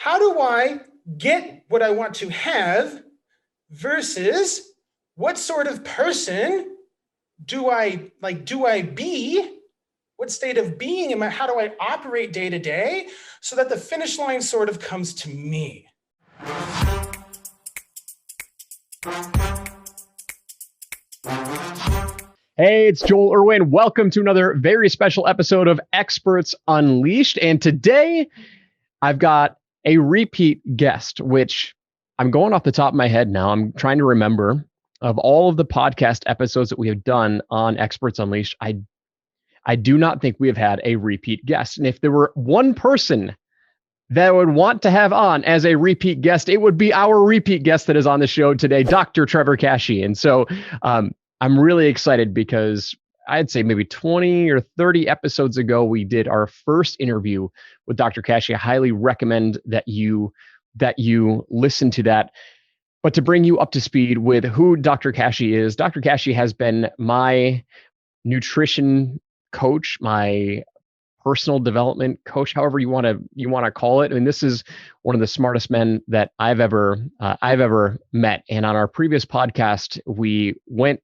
how do I get what I want to have versus what sort of person do I be? What state of being am I? How do I operate day to day so that the finish line sort of comes to me? Hey, it's Joel Irwin. Welcome to another very special episode of Experts Unleashed. And today I've got a repeat guest, which I'm going off the top of my head now. I'm trying to remember of all of the podcast episodes that we have done on Experts Unleashed. I do not think we have had a repeat guest. And if there were one person that I would want to have on as a repeat guest, it would be our repeat guest that is on the show today, Dr. Trevor Kashey. And so I'm really excited because I'd say maybe 20 or 30 episodes ago, we did our first interview with Dr. Kashey. I highly recommend that you listen to that. But to bring you up to speed with who Dr. Kashey is, Dr. Kashey has been my nutrition coach, my personal development coach, however you want to call it. I mean, this is one of the smartest men that I've ever met. And on our previous podcast, we went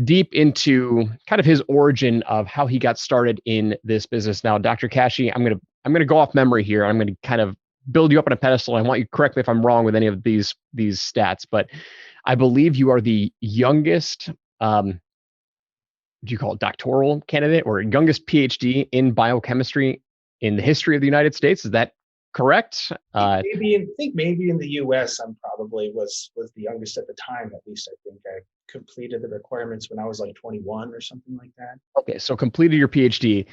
deep into kind of his origin of how he got started in this business. Now, Dr. Kashey, I'm gonna go off memory here. I'm gonna kind of build you up on a pedestal. I want you to correct me if I'm wrong with any of these stats, but I believe you are the youngest do you call it doctoral candidate or youngest PhD in biochemistry in the history of the United States? Is that correct? I think maybe in the US, I'm probably was the youngest at the time. At least I think I completed the requirements when I was like 21 or something like that. Okay, so completed your PhD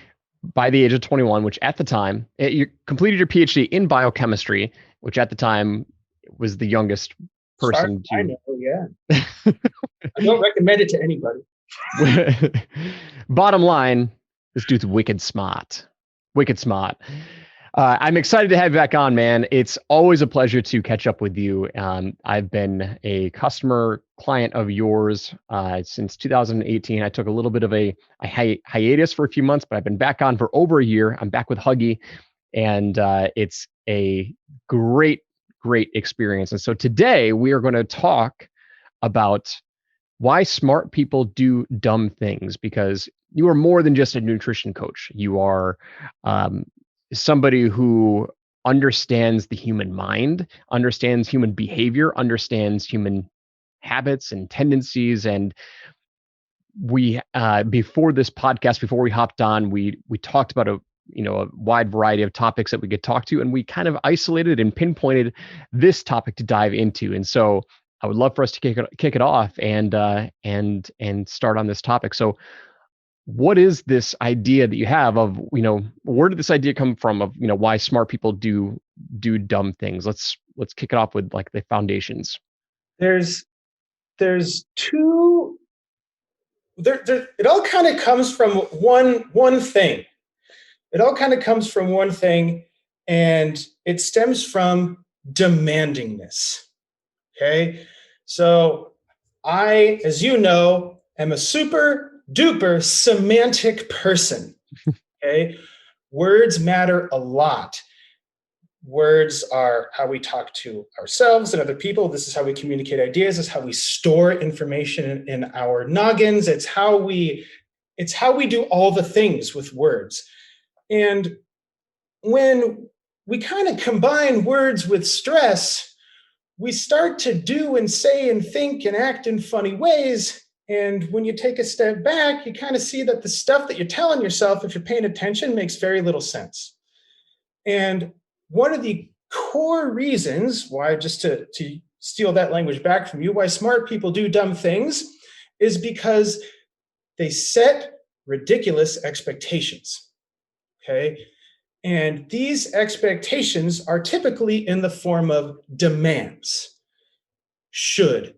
by the age of 21, which at the time, you completed your PhD in biochemistry, which at the time was the youngest person. I know, yeah. I don't recommend it to anybody. Bottom line, this dude's wicked smart. I'm excited to have you back on, man. It's always a pleasure to catch up with you. I've been a customer client of yours since 2018. I took a little bit of a hiatus for a few months, but I've been back on for over a year. I'm back with Huggy, and it's a great experience. And so today we are going to talk about why smart people do dumb things, because you are more than just a nutrition coach. You are somebody who understands the human mind, understands human behavior, understands human habits and tendencies. And we, before this podcast, before we hopped on, we talked about a wide variety of topics that we could talk to, and we kind of isolated and pinpointed this topic to dive into. And so I would love for us to kick it off and start on this topic. So what is this idea that you have of, where did this idea come from of, why smart people do dumb things? Let's kick it off with like the foundations. There's two, it all kind of comes from one thing. It all kind of comes from one thing, and it stems from demandingness. Okay. So I, as you know, am a super duper semantic person. Okay. Words matter a lot. Words are how we talk to ourselves and other people. This is how we communicate ideas. This is how we store information in our noggins. It's how we do all the things with words. And when we kind of combine words with stress, we start to do and say and think and act in funny ways. And when you take a step back, you kind of see that the stuff that you're telling yourself, if you're paying attention, makes very little sense. And one of the core reasons why, just to steal that language back from you, why smart people do dumb things is because they set ridiculous expectations. Okay. And these expectations are typically in the form of demands. Should,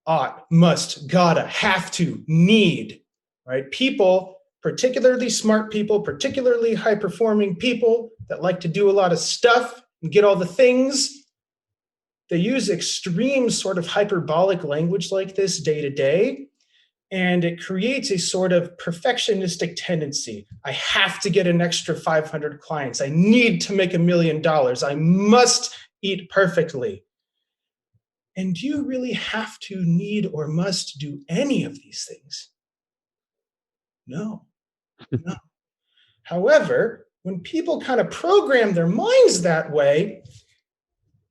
ought, must, gotta, have to, need, right? People, particularly smart people, particularly high-performing people that like to do a lot of stuff and get all the things, they use extreme sort of hyperbolic language like this day to day. And it creates a sort of perfectionistic tendency. I have to get an extra 500 clients. I need to make $1 million. I must eat perfectly. And do you really have to, need, or must do any of these things? No, no. However, when people kind of program their minds that way,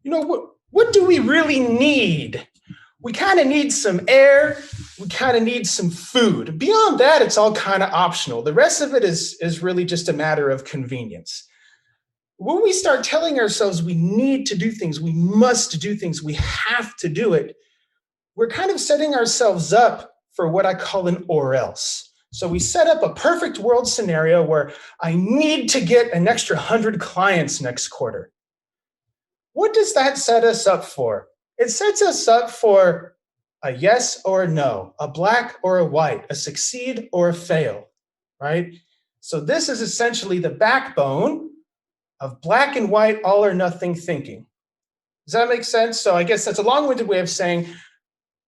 what do we really need? We kind of need some air. We kind of need some food. Beyond that, it's all kind of optional. The rest of it is really just a matter of convenience. When we start telling ourselves we need to do things, we must do things, we have to do it, we're kind of setting ourselves up for what I call an or else. So we set up a perfect world scenario where I need to get an extra 100 clients next quarter. What does that set us up for? It sets us up for a yes or a no, a black or a white, a succeed or a fail, right? So this is essentially the backbone of black and white, all or nothing thinking. Does that make sense? So I guess that's a long-winded way of saying,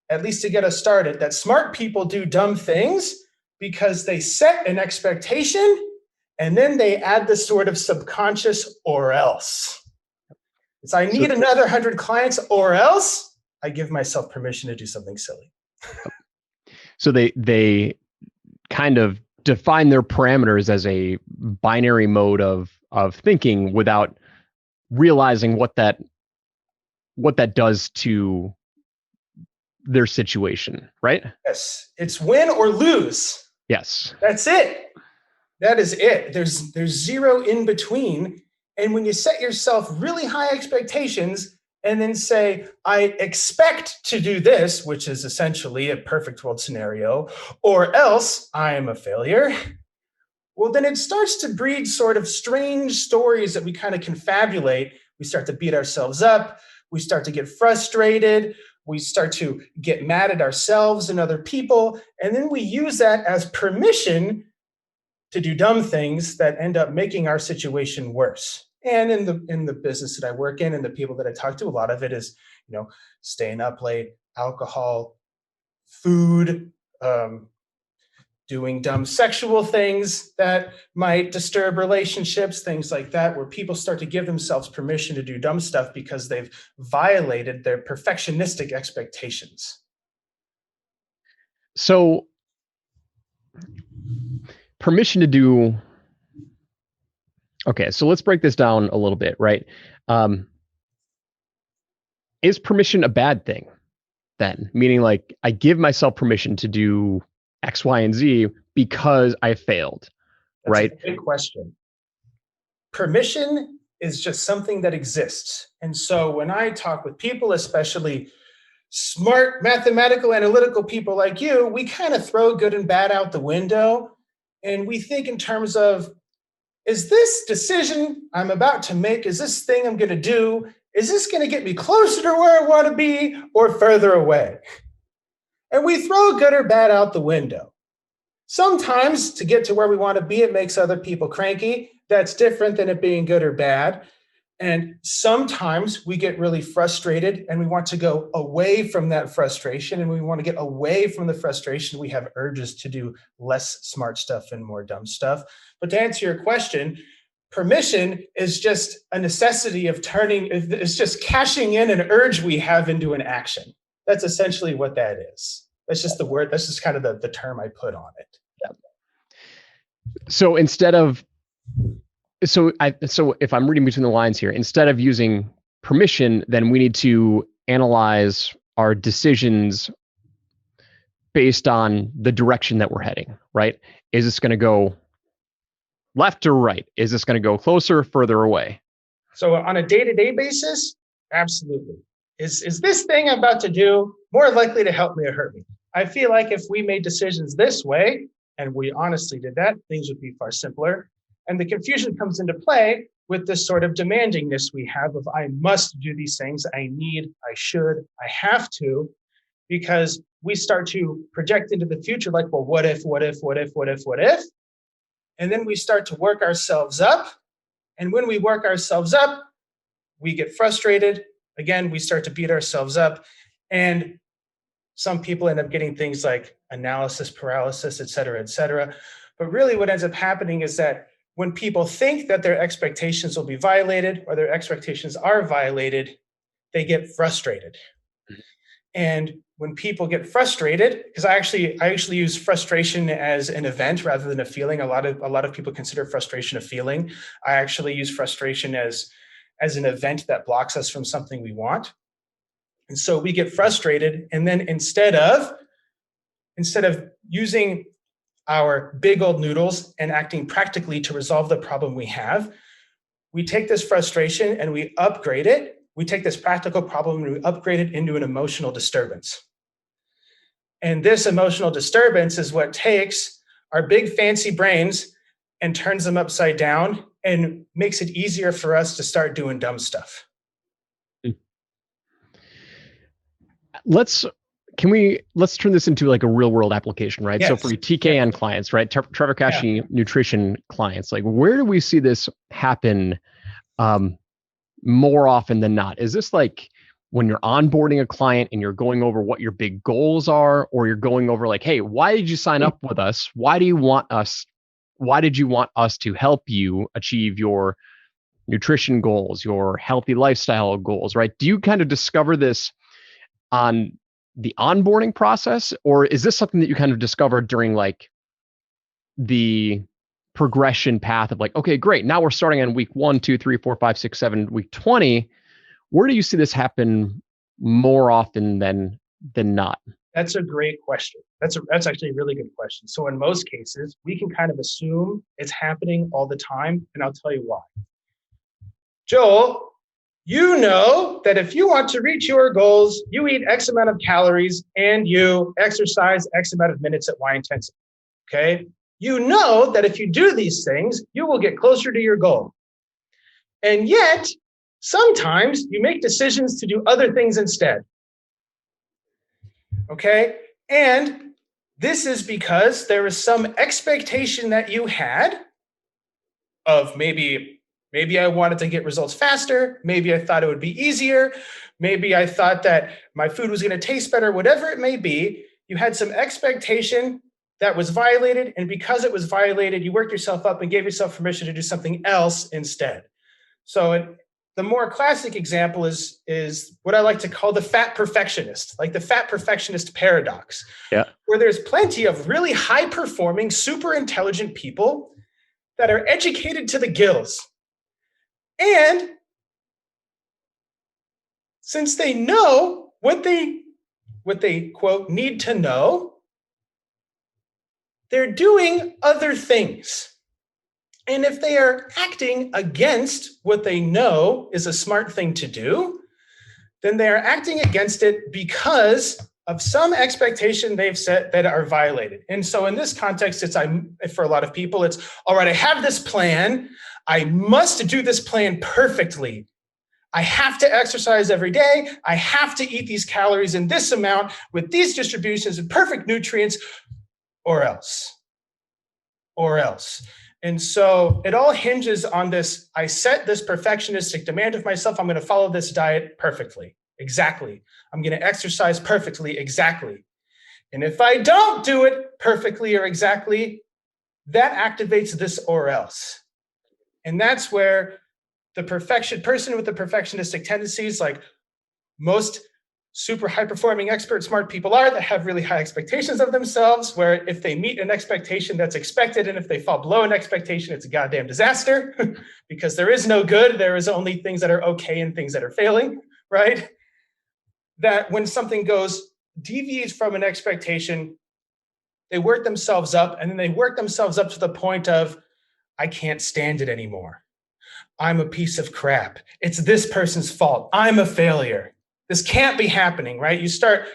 at least to get us started, that smart people do dumb things because they set an expectation and then they add the sort of subconscious or else. So I need another 100 clients or else I give myself permission to do something silly. So they kind of define their parameters as a binary mode of thinking without realizing what that does to their situation, right? Yes, it's win or lose. Yes. That's it. That is it. There's zero in between. And when you set yourself really high expectations and then say, I expect to do this, which is essentially a perfect world scenario, or else I am a failure, well, then it starts to breed sort of strange stories that we kind of confabulate. We start to beat ourselves up. We start to get frustrated. We start to get mad at ourselves and other people. And then we use that as permission to do dumb things that end up making our situation worse. And in the business that I work in and the people that I talk to, a lot of it is, staying up late, alcohol, food, doing dumb sexual things that might disturb relationships, things like that, where people start to give themselves permission to do dumb stuff because they've violated their perfectionistic expectations. So permission to do. Okay, so let's break this down a little bit, right? Is permission a bad thing then? Meaning like I give myself permission to do X, Y, and Z because I failed, right? That's a big question. Permission is just something that exists. And so when I talk with people, especially smart, mathematical, analytical people like you, we kind of throw good and bad out the window. And we think in terms of, is this decision I'm about to make, is this thing I'm going to do, is this going to get me closer to where I want to be or further away? And we throw good or bad out the window. Sometimes to get to where we want to be, it makes other people cranky. That's different than it being good or bad. And sometimes we get really frustrated and we want to go away from that frustration. And we want to get away from the frustration. We have urges to do less smart stuff and more dumb stuff. But to answer your question, permission is just a necessity of it's just cashing in an urge we have into an action. That's essentially what that is. That's just the word. That's just kind of the term I put on it. Yeah. So So if I'm reading between the lines here, instead of using permission, then we need to analyze our decisions based on the direction that we're heading, right? Is this going to go left or right? Is this going to go closer or further away? So on a day-to-day basis, absolutely. Is this thing I'm about to do more likely to help me or hurt me? I feel like if we made decisions this way, and we honestly did that, things would be far simpler. And the confusion comes into play with this sort of demandingness we have of I must do these things, I need, I should, I have to, because we start to project into the future like, well, what if? And then we start to work ourselves up. And when we work ourselves up, we get frustrated. Again, we start to beat ourselves up. And Some people end up getting things like analysis paralysis, et cetera, et cetera. But really what ends up happening is that when people think that their expectations will be violated or their expectations are violated, they get frustrated. And when people get frustrated, because I actually use frustration as an event rather than a feeling. A lot of people consider frustration a feeling. I actually use frustration as an event that blocks us from something we want. And so we get frustrated, and then instead of using our big old noodles and acting practically to resolve the problem we have, we take this frustration and we upgrade it. We take this practical problem and we upgrade it into an emotional disturbance. And this emotional disturbance is what takes our big fancy brains and turns them upside down and makes it easier for us to start doing dumb stuff. Let's turn this into like a real world application, right? Yes. So for your TKN clients, right? Trevor Kashey nutrition clients, like where do we see this happen more often than not? Is this like when you're onboarding a client and you're going over what your big goals are, or you're going over like, hey, why did you sign up with us? Why did you want us to help you achieve your nutrition goals, your healthy lifestyle goals, right? Do you kind of discover this on the onboarding process, or is this something that you kind of discovered during like the progression path of like, okay, great, now we're starting on week 1, 2, 3, 4, 5, 6, 7, week 20. Where do you see this happen more often than not? That's a great question. That's actually a really good question. So in most cases, we can kind of assume it's happening all the time, and I'll tell you why. Joel, you know that if you want to reach your goals, you eat X amount of calories and you exercise X amount of minutes at Y intensity. Okay? You know that if you do these things, you will get closer to your goal. And yet, sometimes you make decisions to do other things instead. Okay? And this is because there is some expectation that you had of maybe I wanted to get results faster. Maybe I thought it would be easier. Maybe I thought that my food was going to taste better, whatever it may be. You had some expectation that was violated. And because it was violated, you worked yourself up and gave yourself permission to do something else instead. So the more classic example is what I like to call the fat perfectionist, like the fat perfectionist paradox, where there's plenty of really high performing, super intelligent people that are educated to the gills. And since they know what they quote need to know, they're doing other things. And if they are acting against what they know is a smart thing to do, then they are acting against it because of some expectation they've set that are violated. And so in this context, for a lot of people, it's, all right, I have this plan. I must do this plan perfectly. I have to exercise every day. I have to eat these calories in this amount with these distributions and perfect nutrients, or else. And so it all hinges on this. I set this perfectionistic demand of myself. I'm going to follow this diet perfectly. Exactly. I'm going to exercise perfectly. Exactly. And if I don't do it perfectly or exactly, that activates this or else. And that's where the person with the perfectionistic tendencies, like most super high performing expert smart people are, that have really high expectations of themselves, where if they meet an expectation that's expected and if they fall below an expectation, it's a goddamn disaster because there is no good. There is only things that are okay and things that are failing, right? That when something deviates from an expectation, they work themselves up, and then they work themselves up to the point of, I can't stand it anymore. I'm a piece of crap. It's this person's fault. I'm a failure. This can't be happening, right? You start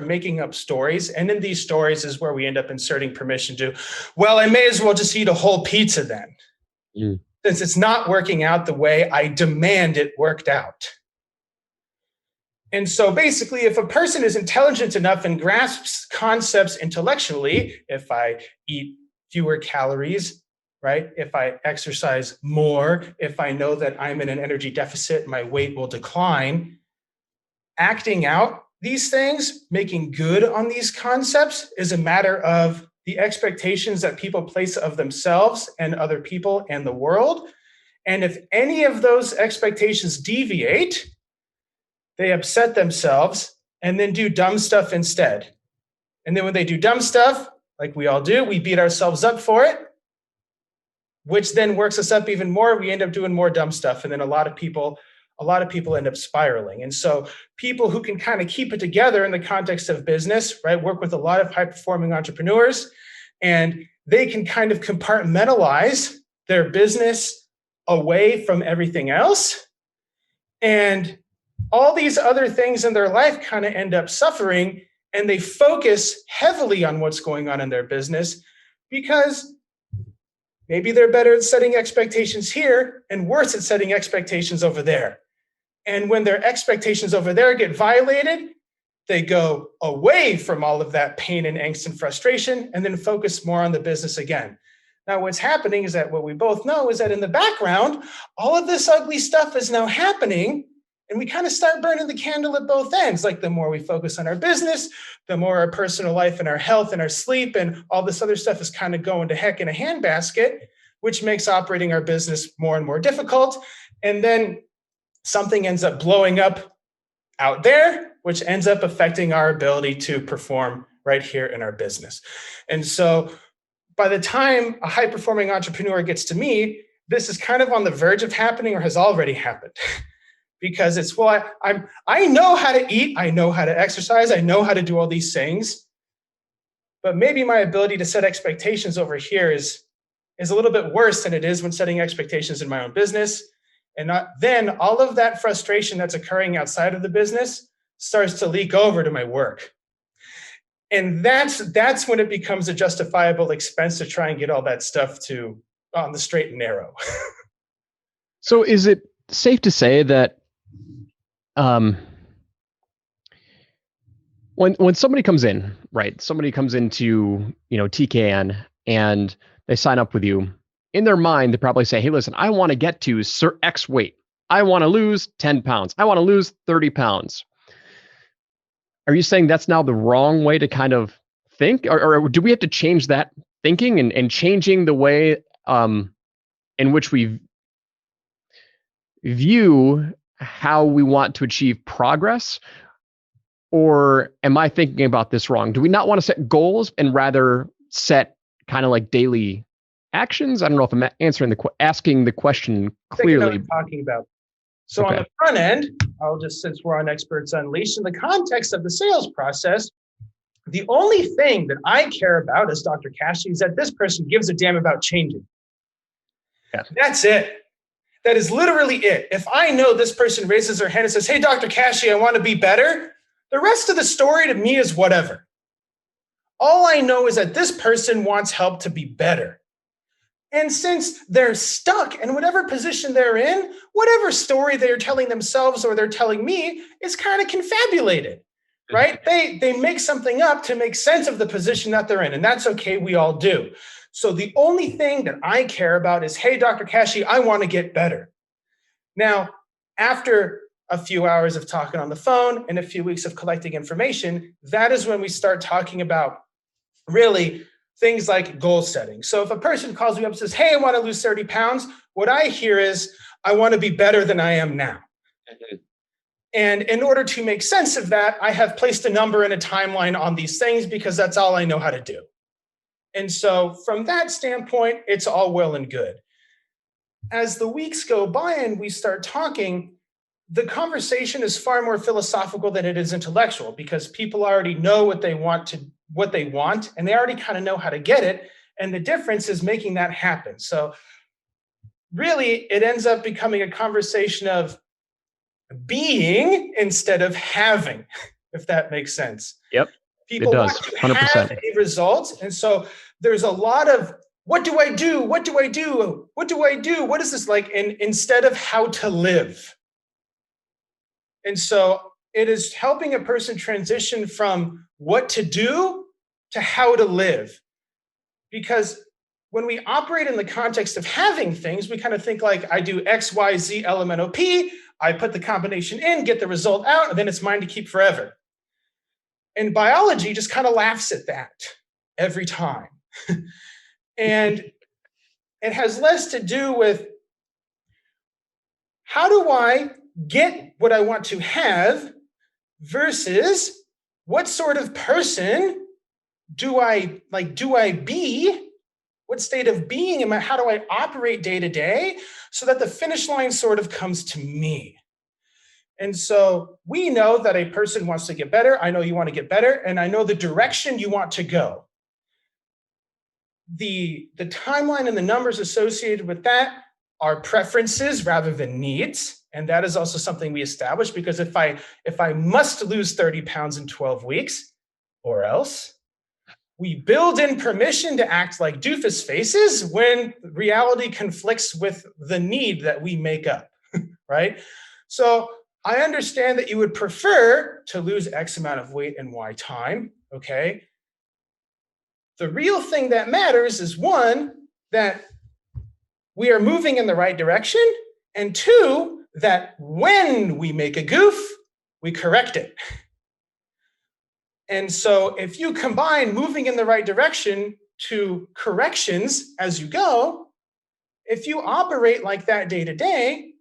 making up stories. And in these stories is where we end up inserting permission to, well, I may as well just eat a whole pizza then. Since it's not working out the way I demand it worked out. And so basically, if a person is intelligent enough and grasps concepts intellectually, if I eat fewer calories, right? If I exercise more, if I know that I'm in an energy deficit, my weight will decline. Acting out these things, making good on these concepts, is a matter of the expectations that people place of themselves and other people and the world. And if any of those expectations deviate, they upset themselves and then do dumb stuff instead. And then when they do dumb stuff, like we all do, we beat ourselves up for it, which then works us up even more. We end up doing more dumb stuff. And then a lot of people end up spiraling. And so people who can kind of keep it together in the context of business, right, work with a lot of high-performing entrepreneurs, and they can kind of compartmentalize their business away from everything else. And all these other things in their life kind of end up suffering, and they focus heavily on what's going on in their business because maybe they're better at setting expectations here and worse at setting expectations over there. And when their expectations over there get violated, they go away from all of that pain and angst and frustration and then focus more on the business again. Now, what's happening is that what we both know is that in the background, all of this ugly stuff is now happening, and we kind of start burning the candle at both ends. Like the more we focus on our business, the more our personal life and our health and our sleep and all this other stuff is kind of going to heck in a handbasket, which makes operating our business more and more difficult. And then something ends up blowing up out there, which ends up affecting our ability to perform right here in our business. And so by the time a high-performing entrepreneur gets to me, this is kind of on the verge of happening or has already happened. Because it's, well, I know how to eat, I know how to exercise, I know how to do all these things, but maybe my ability to set expectations over here is a little bit worse than it is when setting expectations in my own business. And then all of that frustration that's occurring outside of the business starts to leak over to my work. And that's when it becomes a justifiable expense to try and get all that stuff on the straight and narrow. So is it safe to say that when somebody comes in, right? Somebody comes into, TKN and they sign up with you, in their mind, they probably say, hey, listen, I want to get to X weight. I want to lose 10 pounds. I want to lose 30 pounds. Are you saying that's now the wrong way to kind of think? Or do we have to change that thinking and changing the way in which we view how we want to achieve progress? Or am I thinking about this wrong? Do we not want to set goals and rather set kind of like daily actions? I don't know if I'm asking the question clearly. I think what I'm talking about. So okay. On the front end, since we're on Experts Unleashed, in the context of the sales process, the only thing that I care about as Dr. Kashey is that this person gives a damn about changing. Yeah. That's it. That is literally it. If I know this person raises their hand and says, hey, Dr. Kashey, I want to be better, the rest of the story to me is whatever. All I know is that this person wants help to be better. And since they're stuck in whatever position they're in, whatever story they're telling themselves or they're telling me is kind of confabulated, right? They make something up to make sense of the position that they're in, and that's okay, we all do. So the only thing that I care about is, hey, Dr. Kashey, I want to get better. Now, after a few hours of talking on the phone and a few weeks of collecting information, that is when we start talking about really things like goal setting. So if a person calls me up and says, hey, I want to lose 30 pounds, what I hear is, I want to be better than I am now. Mm-hmm. And in order to make sense of that, I have placed a number and a timeline on these things because that's all I know how to do. And so from that standpoint, it's all well and good. As the weeks go by and we start talking, the conversation is far more philosophical than it is intellectual because people already know what they want, and they already kind of know how to get it. And the difference is making that happen. So really, it ends up becoming a conversation of being instead of having, if that makes sense. Yep. People want to 100%. Have a result. And so there's a lot of, what do I do? What do I do? What do I do? What is this like? And instead of how to live. And so it is helping a person transition from what to do to how to live. Because when we operate in the context of having things, we kind of think like, I do X, Y, Z, elemental P, I put the combination in, get the result out, and then it's mine to keep forever. And biology just kind of laughs at that every time. And it has less to do with how do I get what I want to have versus what sort of person do I be? What state of being am I? How do I operate day to day so that the finish line sort of comes to me? And so we know that a person wants to get better. I know you want to get better, and I know the direction you want to go. The timeline and the numbers associated with that are preferences rather than needs. And that is also something we established, because if I must lose 30 pounds in 12 weeks, or else, we build in permission to act like doofus faces when reality conflicts with the need that we make up, right? So I understand that you would prefer to lose X amount of weight in Y time, okay? The real thing that matters is, one, that we are moving in the right direction, and two, that when we make a goof, we correct it. And so if you combine moving in the right direction to corrections as you go, if you operate like that day to day,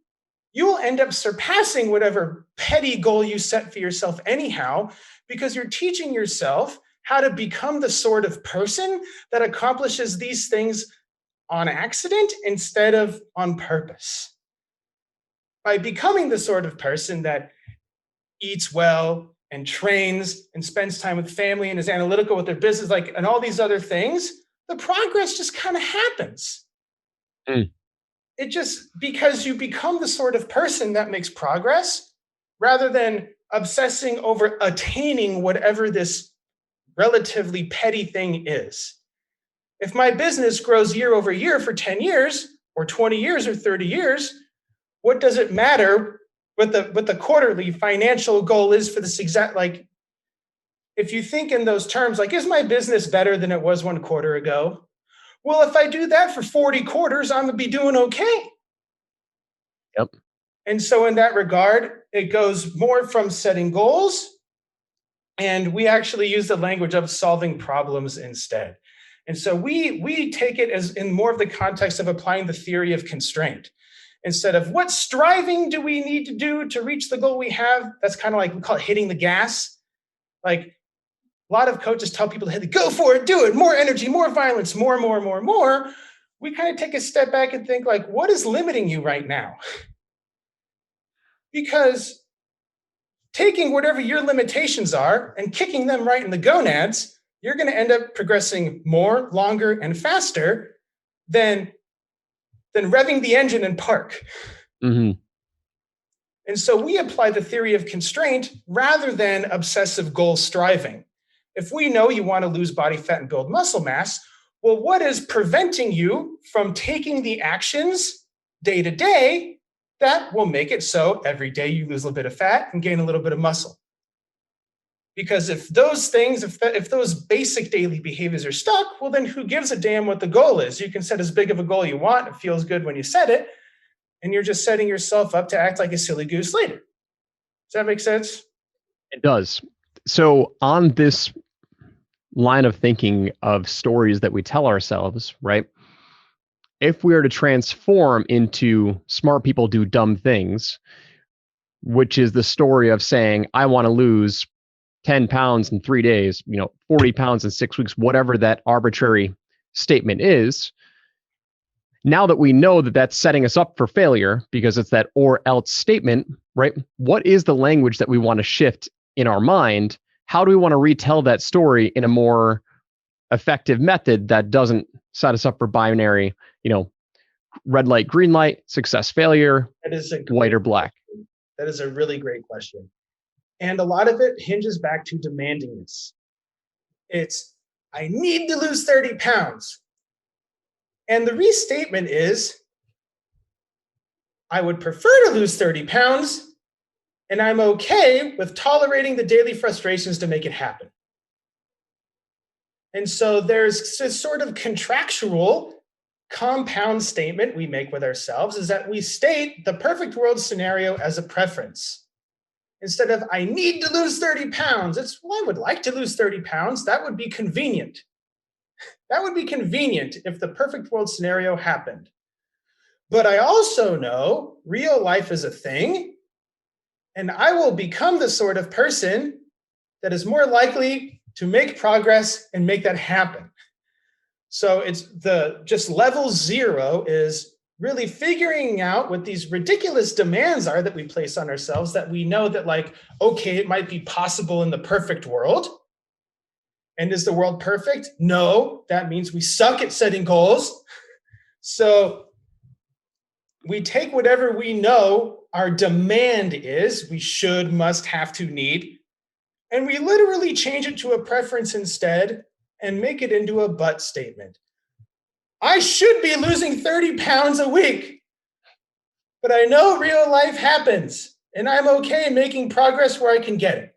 you will end up surpassing whatever petty goal you set for yourself anyhow, because you're teaching yourself how to become the sort of person that accomplishes these things on accident instead of on purpose. By becoming the sort of person that eats well and trains and spends time with family and is analytical with their business, and all these other things, the progress just kind of happens. It just, because you become the sort of person that makes progress rather than obsessing over attaining whatever this relatively petty thing is. If my business grows year over year for 10 years or 20 years or 30 years, what does it matter what the quarterly financial goal is for this exact, if you think in those terms, is my business better than it was 1 quarter ago? Well, if I do that for 40 quarters, I'm going to be doing okay. Yep. And so in that regard, it goes more from setting goals, and we actually use the language of solving problems instead. And so we take it as in more of the context of applying the theory of constraint. Instead of what striving do we need to do to reach the goal we have, that's kind of we call it hitting the gas. A lot of coaches tell people to go for it, do it, more energy, more violence, more. We kind of take a step back and think what is limiting you right now? Because taking whatever your limitations are and kicking them right in the gonads, you're going to end up progressing more, longer, and faster than revving the engine in park. Mm-hmm. And so we apply the theory of constraint rather than obsessive goal striving. If we know you want to lose body fat and build muscle mass, well, what is preventing you from taking the actions day to day that will make it so every day you lose a little bit of fat and gain a little bit of muscle? Because if those things, if those basic daily behaviors are stuck, well, then who gives a damn what the goal is? You can set as big of a goal you want. It feels good when you set it. And you're just setting yourself up to act like a silly goose later. Does that make sense? It does. So on this line of thinking of stories that we tell ourselves, right? If we are to transform into smart people do dumb things, which is the story of saying, I want to lose 10 pounds in 3 days, 40 pounds in 6 weeks, whatever that arbitrary statement is. Now that we know that that's setting us up for failure because it's that or else statement, right? What is the language that we want to shift in our mind? How do we want to retell that story in a more effective method that doesn't set us up for binary, red light, green light, success, failure, white or black? That is a really great question. And a lot of it hinges back to demandingness. It's, I need to lose 30 pounds. And the restatement is, I would prefer to lose 30 pounds, and I'm okay with tolerating the daily frustrations to make it happen. And so there's this sort of contractual compound statement we make with ourselves, is that we state the perfect world scenario as a preference. Instead of, I need to lose 30 pounds, it's, well, I would like to lose 30 pounds. That would be convenient. That would be convenient if the perfect world scenario happened. But I also know real life is a thing, and I will become the sort of person that is more likely to make progress and make that happen. So it's just level 0 is really figuring out what these ridiculous demands are that we place on ourselves, that we know that, like, okay, it might be possible in the perfect world. And is the world perfect? No, that means we suck at setting goals. So we take whatever we know our demand is, we should, must, have to, need, and we literally change it to a preference instead and make it into a but statement. I should be losing 30 pounds a week, but I know real life happens, and I'm okay making progress where I can get it.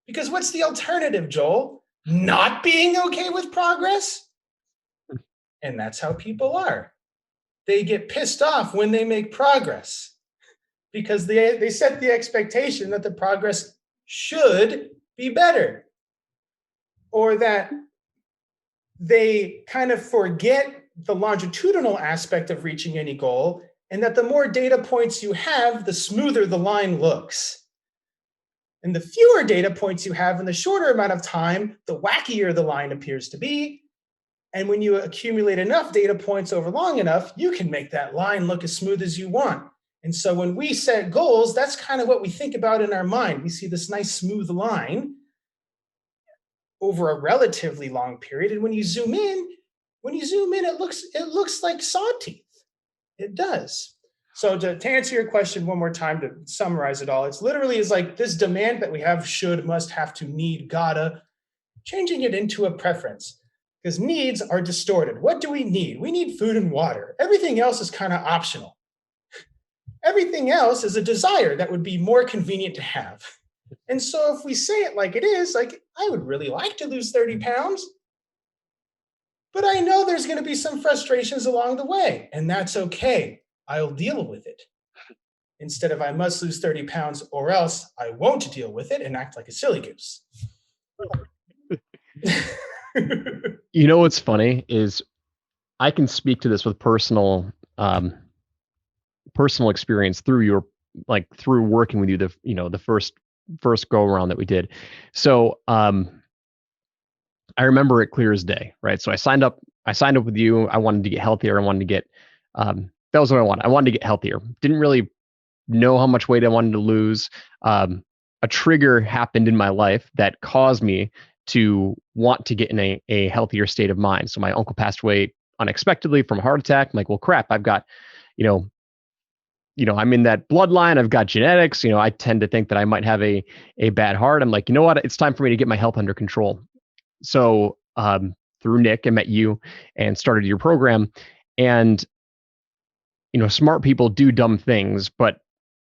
Because what's the alternative, Joel? Not being okay with progress? And that's how people are. They get pissed off when they make progress because they set the expectation that the progress should be better, or that they kind of forget the longitudinal aspect of reaching any goal, and that the more data points you have, the smoother the line looks. And the fewer data points you have in the shorter amount of time, the wackier the line appears to be. And when you accumulate enough data points over long enough, you can make that line look as smooth as you want. And so when we set goals, that's kind of what we think about in our mind. We see this nice smooth line over a relatively long period. And when you zoom in, it looks like saw teeth. It does. So to answer your question one more time, to summarize it all, it's literally is like this demand that we have: should, must, have to, need, gotta, changing it into a preference. Because needs are distorted. What do we need? We need food and water. Everything else is kind of optional. Everything else is a desire that would be more convenient to have. And so if we say it like it is, like, I would really like to lose 30 pounds, but I know there's going to be some frustrations along the way, and that's okay. I'll deal with it. Instead of, I must lose 30 pounds or else I won't deal with it and act like a silly goose. You know what's funny is I can speak to this with personal experience through working with you, the first go around that we did. So I remember it clear as day, right? So I signed up with you. I wanted to get healthier. I wanted to get that was what I wanted. I wanted to get healthier. Didn't really know how much weight I wanted to lose. A trigger happened in my life that caused me to want to get in a healthier state of mind. So my uncle passed away unexpectedly from a heart attack. I'm like, well, crap, I've got, I'm in that bloodline. I've got genetics. I tend to think that I might have a bad heart. I'm like, you know what? It's time for me to get my health under control. So through Nick, I met you and started your program. And, smart people do dumb things. But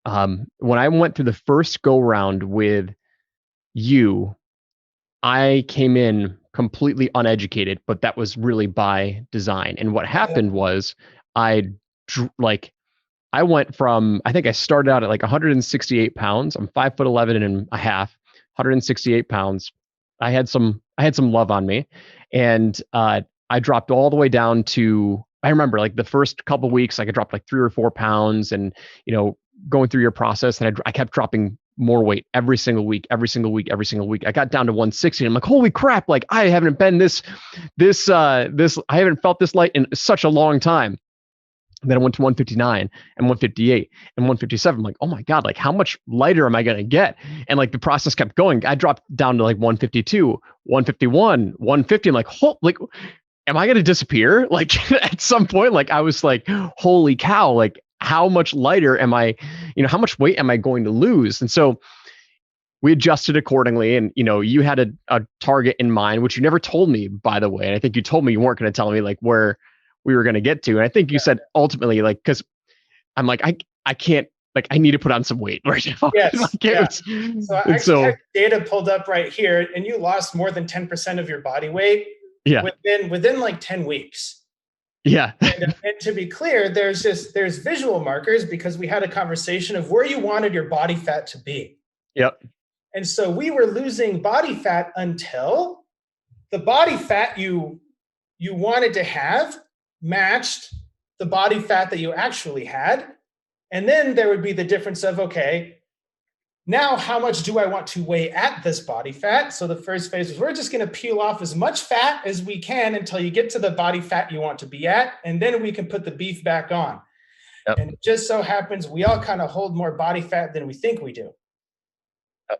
when I went through the first go round with you, I came in completely uneducated, but that was really by design. And what happened was I went from, I think I started out at like 168 pounds. I'm 5'11" and a half, 168 pounds. I had some love on me, and I dropped all the way down to, I remember like the first couple of weeks, I could drop like 3 or 4 pounds, and going through your process, and I kept dropping more weight every single week. I got down to 160. And I'm like, holy crap! Like I haven't been I haven't felt this light in such a long time. And then I went to 159 and 158 and 157. I'm like, oh my God, like how much lighter am I going to get? And like the process kept going. I dropped down to like 152, 151, 150. I'm like, am I going to disappear? Like at some point, like I was like, holy cow, like how much lighter am I, how much weight am I going to lose? And so we adjusted accordingly. And, you had a target in mind, which you never told me, by the way. And I think you told me you weren't going to tell me like where we were going to get to. And I think you said ultimately, like, because I'm like, I can't, like, I need to put on some weight right now. Yes. So I actually have data pulled up right here, and you lost more than 10% of your body weight within like 10 weeks. Yeah. And to be clear, there's visual markers, because we had a conversation of where you wanted your body fat to be. Yep. And so we were losing body fat until the body fat you wanted to have matched the body fat that you actually had. And then there would be the difference of, okay, now how much do I want to weigh at this body fat? So the first phase is we're just going to peel off as much fat as we can until you get to the body fat you want to be at, and then we can put the beef back on. Yep. And it just so happens we all kind of hold more body fat than we think we do.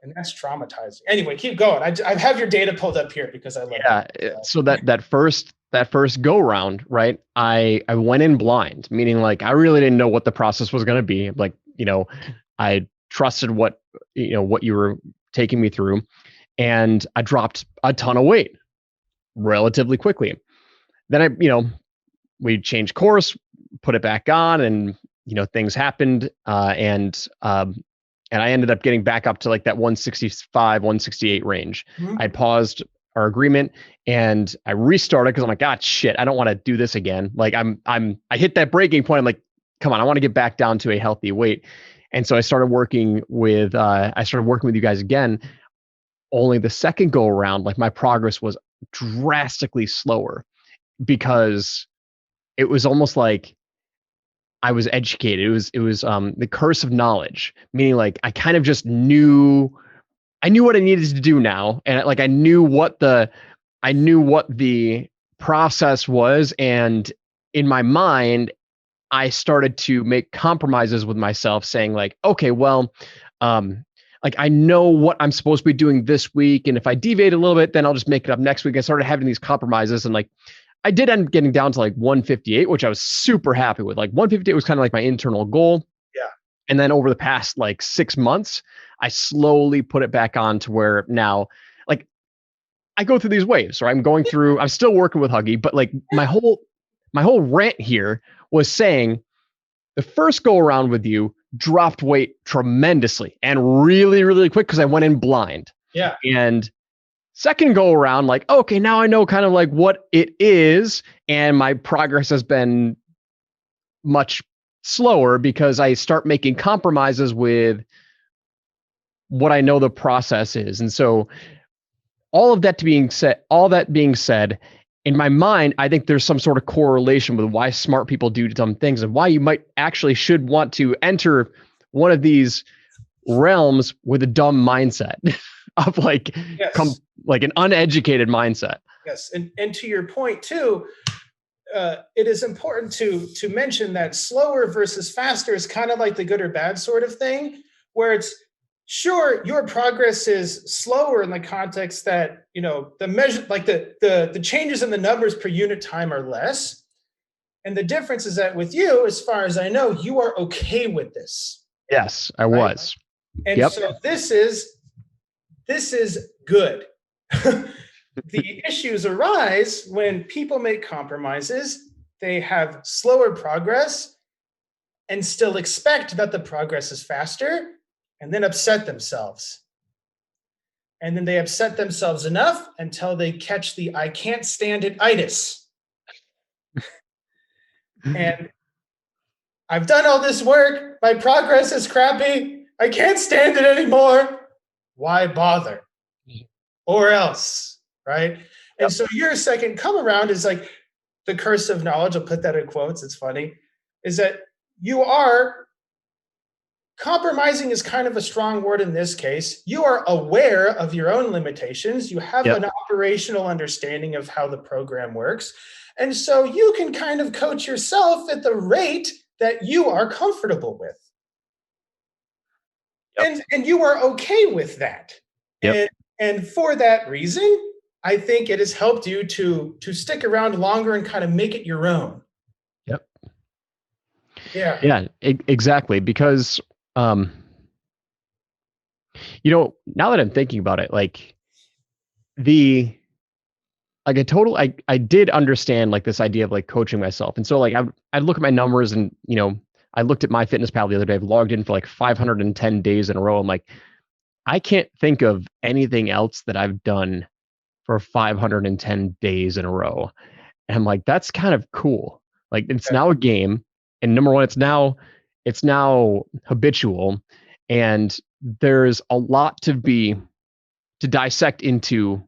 And that's traumatizing. Anyway, keep going. I have your data pulled up here because I love it. So that first go round, right? I went in blind, meaning like I really didn't know what the process was going to be. Like, I trusted what you were taking me through, and I dropped a ton of weight relatively quickly. Then we changed course, put it back on, and things happened, and I ended up getting back up to like that 165, 168 range. Mm-hmm. I paused our agreement and I restarted because I'm like, God, shit, I don't want to do this again. Like I hit that breaking point. I'm like, come on, I want to get back down to a healthy weight. And so I started working with you guys again. Only the second go around, like my progress was drastically slower because it was almost like I was educated. It was the curse of knowledge, meaning like I kind of just knew what I needed to do now, and like I knew what the process was, and in my mind, I started to make compromises with myself, saying like, okay, well, like I know what I'm supposed to be doing this week, and if I deviate a little bit, then I'll just make it up next week. I started having these compromises, and like I did end up getting down to like 158, which I was super happy with. Like 158 was kind of like my internal goal. Yeah. And then over the past like 6 months, I slowly put it back on to where now, like I go through these waves, right? I'm still working with Huggy, but like my whole rant here was saying the first go around with you dropped weight tremendously and really, really quick because I went in blind. Yeah. And second go around, like, okay, now I know kind of like what it is, and my progress has been much slower because I start making compromises with what I know the process is. And so all that being said, in my mind, I think there's some sort of correlation with why smart people do dumb things and why you might actually should want to enter one of these realms with a dumb mindset of like, yes. Like an uneducated mindset. Yes. And to your point too, it is important to mention that slower versus faster is kind of like the good or bad sort of thing, where it's sure your progress is slower in the context that the measure, like the changes in the numbers per unit time are less, and the difference is that with you, as far as I know, you are okay with this. Yes, I was. And so this is good. The issues arise when people make compromises, they have slower progress and still expect that the progress is faster, and then upset themselves. And then they upset themselves enough until they catch the I can't stand it itis. And I've done all this work, my progress is crappy, I can't stand it anymore. Why bother? Or else, right? Yep. And so your second come around is like the curse of knowledge. I'll put that in quotes. It's funny. Is that you are compromising is kind of a strong word in this case. You are aware of your own limitations. You have an operational understanding of how the program works. And so you can kind of coach yourself at the rate that you are comfortable with. Yep. And you are okay with that. Yep. And for that reason, I think it has helped you to stick around longer and kind of make it your own. Yep. Yeah. Yeah, exactly. Because, now that I'm thinking about it, like I did understand like this idea of like coaching myself. And so like I'd look at my numbers and, I looked at MyFitnessPal the other day. I've logged in for like 510 days in a row. I'm like, I can't think of anything else that I've done for 510 days in a row. And I'm like, that's kind of cool. Like it's now a game. And number one, it's now habitual. And there's a lot to dissect into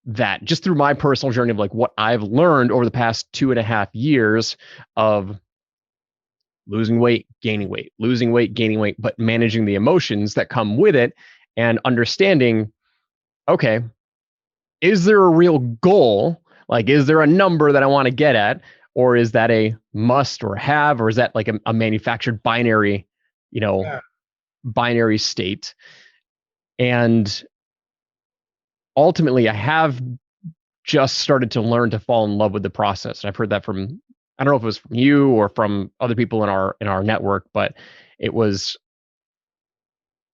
that just through my personal journey of like what I've learned over the past 2.5 years of losing weight, gaining weight, losing weight, gaining weight, but managing the emotions that come with it and understanding, okay, is there a real goal? Like, is there a number that I want to get at? Or is that a must or have? Or is that like a manufactured binary, Yeah. binary state? And ultimately, I have just started to learn to fall in love with the process. And I've heard that from, I don't know if it was from you or from other people in our network, but it was,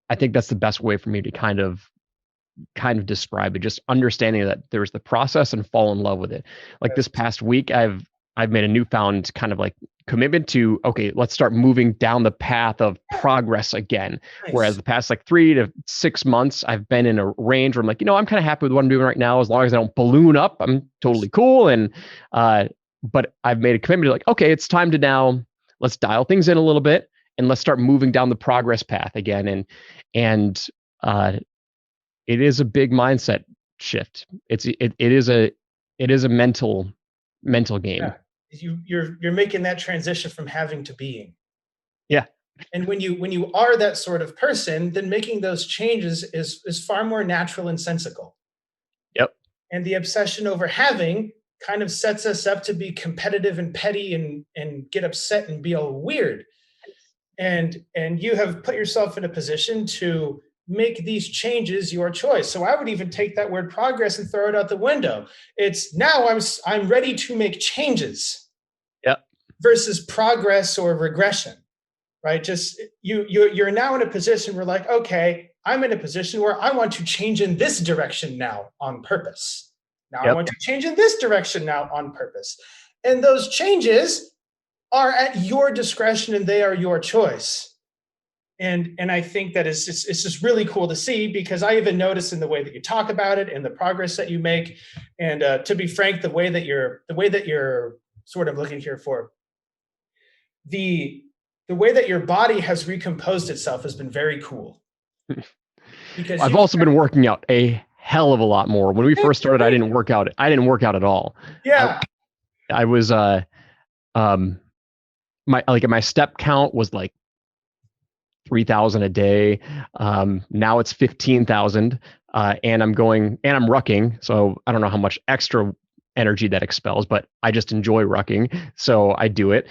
I think that's the best way for me to kind of describe it, just understanding that there's the process and fall in love with it. Like this past week, I've made a newfound kind of like commitment to, okay, let's start moving down the path of progress again. Nice. Whereas the past like 3 to 6 months, I've been in a range where I'm like, I'm kind of happy with what I'm doing right now. As long as I don't balloon up, I'm totally cool. And, but I've made a commitment to like, okay, it's time to now, let's dial things in a little bit and let's start moving down the progress path again. And it is a big mindset shift. It is a mental game. Yeah. You're making that transition from having to being. Yeah. And when you are that sort of person, then making those changes is far more natural and sensical. Yep. And the obsession over having kind of sets us up to be competitive and petty and get upset and be all weird. And you have put yourself in a position to make these changes your choice. So I would even take that word progress and throw it out the window. It's now I'm ready to make changes. Yep. Versus progress or regression, right? Just you're now in a position where like, okay, I'm in a position where I want to change in this direction now on purpose. Now I want to change in this direction now on purpose. And those changes are at your discretion and they are your choice. And I think that it's just really cool to see, because I even notice in the way that you talk about it and the progress that you make. And to be frank, the way that you're sort of looking here for the way that your body has recomposed itself has been very cool. Because I've also been working out a hell of a lot more. When we first started, I didn't work out at all. Yeah. I was my step count was like 3,000 a day. Now it's 15,000. And I'm rucking. So I don't know how much extra energy that expels, but I just enjoy rucking. So I do it.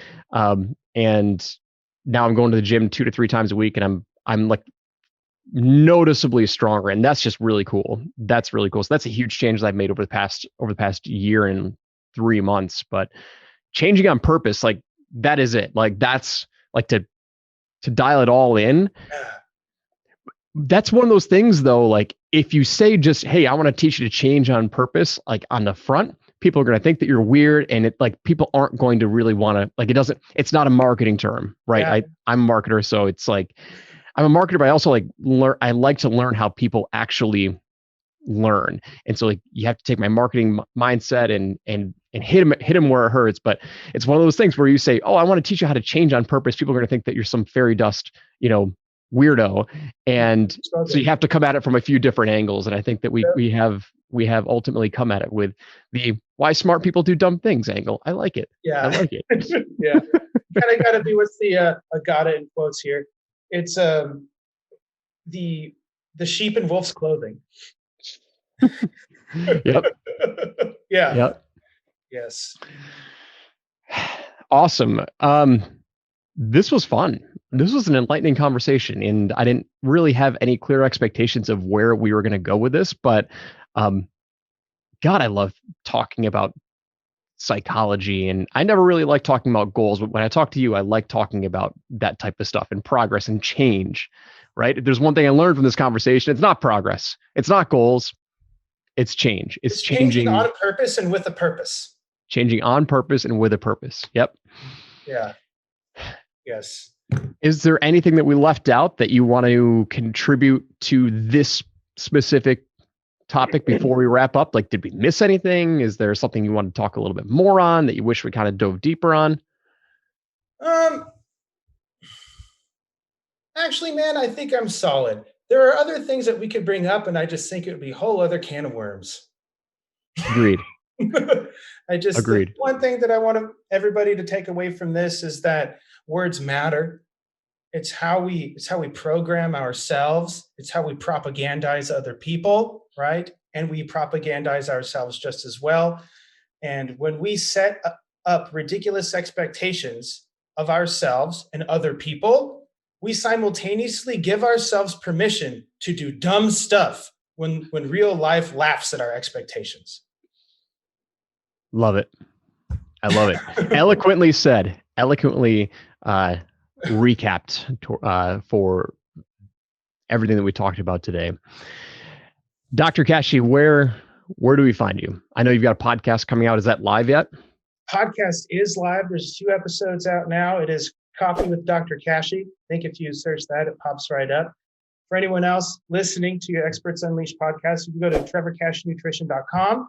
And now I'm going to the gym 2 to 3 times a week, and I'm like noticeably stronger. And that's just really cool. That's really cool. So that's a huge change that I've made over the past year and 3 months. But changing on purpose, like that is it. Like that's like to dial it all in. That's one of those things though, like if you say just, hey, I want to teach you to change on purpose, like on the front, people are going to think that you're weird, and it like people aren't going to really want to, like it's not a marketing term, right? Yeah. I'm a marketer, so it's like I'm a marketer, but I also I like to learn how people actually learn. And so like you have to take my marketing mindset and hit them where it hurts. But it's one of those things where you say, oh, I want to teach you how to change on purpose. People are going to think that you're some fairy dust, weirdo. And so you have to come at it from a few different angles. And I think that we have ultimately come at it with the why smart people do dumb things angle. I like it. Yeah. I like it. Yeah. Kind of got to be what's the I got it in quotes here. It's the sheep in wolf's clothing. Yep. Yeah. Yep. Yes. Awesome. This was fun. This was an enlightening conversation, and I didn't really have any clear expectations of where we were going to go with this, but God, I love talking about psychology, and I never really liked talking about goals, but when I talk to you, I like talking about that type of stuff and progress and change, right? If there's one thing I learned from this conversation, it's not progress. It's not goals. It's change. It's changing on purpose and with a purpose. Changing on purpose and with a purpose. Yep. Yeah. Yes. Is there anything that we left out that you want to contribute to this specific topic before we wrap up? Like, did we miss anything? Is there something you want to talk a little bit more on that you wish we kind of dove deeper on? Actually, man, I think I'm solid. There are other things that we could bring up, and I just think it would be a whole other can of worms. Agreed. The Agreed. one thing that I want everybody to take away from this is that words matter. It's how we program ourselves. It's how we propagandize other people, right? And we propagandize ourselves just as well. And when we set up ridiculous expectations of ourselves and other people, we simultaneously give ourselves permission to do dumb stuff when real life laughs at our expectations. Love it. I love it. Eloquently said. Eloquently recapped for everything that we talked about today. Dr. Kashey, where do we find you? I know you've got a podcast coming out. Is that live yet? Podcast is live. There's 2 episodes out now. It is Coffee with Dr. Kashey. I think if you search that, it pops right up. For anyone else listening to your Experts Unleashed podcast, you can go to trevorkasheynutrition.com.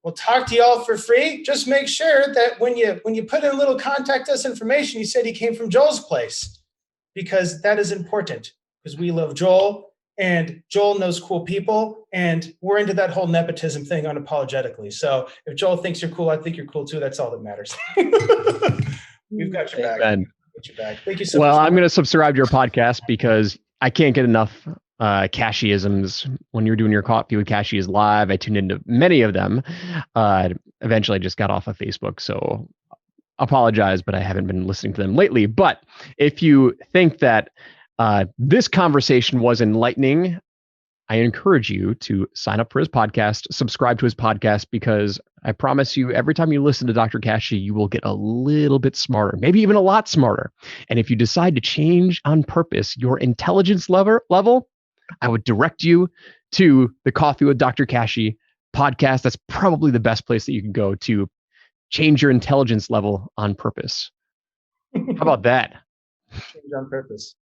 We'll talk to y'all for free. Just make sure that when you put in a little contact us information, you said he came from Joel's place, because that is important, because we love Joel and Joel knows cool people, and we're into that whole nepotism thing unapologetically. So if Joel thinks you're cool, I think you're cool too. That's all that matters. We've got your back. Thank you so much. Well, I'm going to subscribe to your podcast because I can't get enough Kasheyisms. When you're doing your Coffee with Kashey is live, I tuned into many of them. Eventually, I just got off of Facebook, so apologize, but I haven't been listening to them lately. But if you think that this conversation was enlightening, I encourage you to sign up for his podcast, subscribe to his podcast, because I promise you, every time you listen to Dr. Kashey, you will get a little bit smarter, maybe even a lot smarter. And if you decide to change on purpose your intelligence level, I would direct you to the Coffee with Dr. Kashey podcast. That's probably the best place that you can go to change your intelligence level on purpose. How about that? Change on purpose.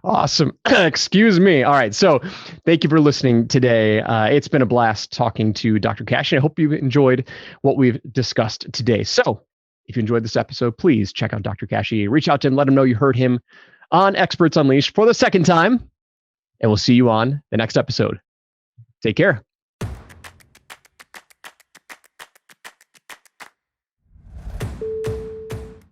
Awesome. Excuse me. All right. So thank you for listening today. It's been a blast talking to Dr. Kashey. I hope you enjoyed what we've discussed today. So if you enjoyed this episode, please check out Dr. Kashey. Reach out to him. Let him know you heard him on Experts Unleashed for the second time. And we'll see you on the next episode. Take care.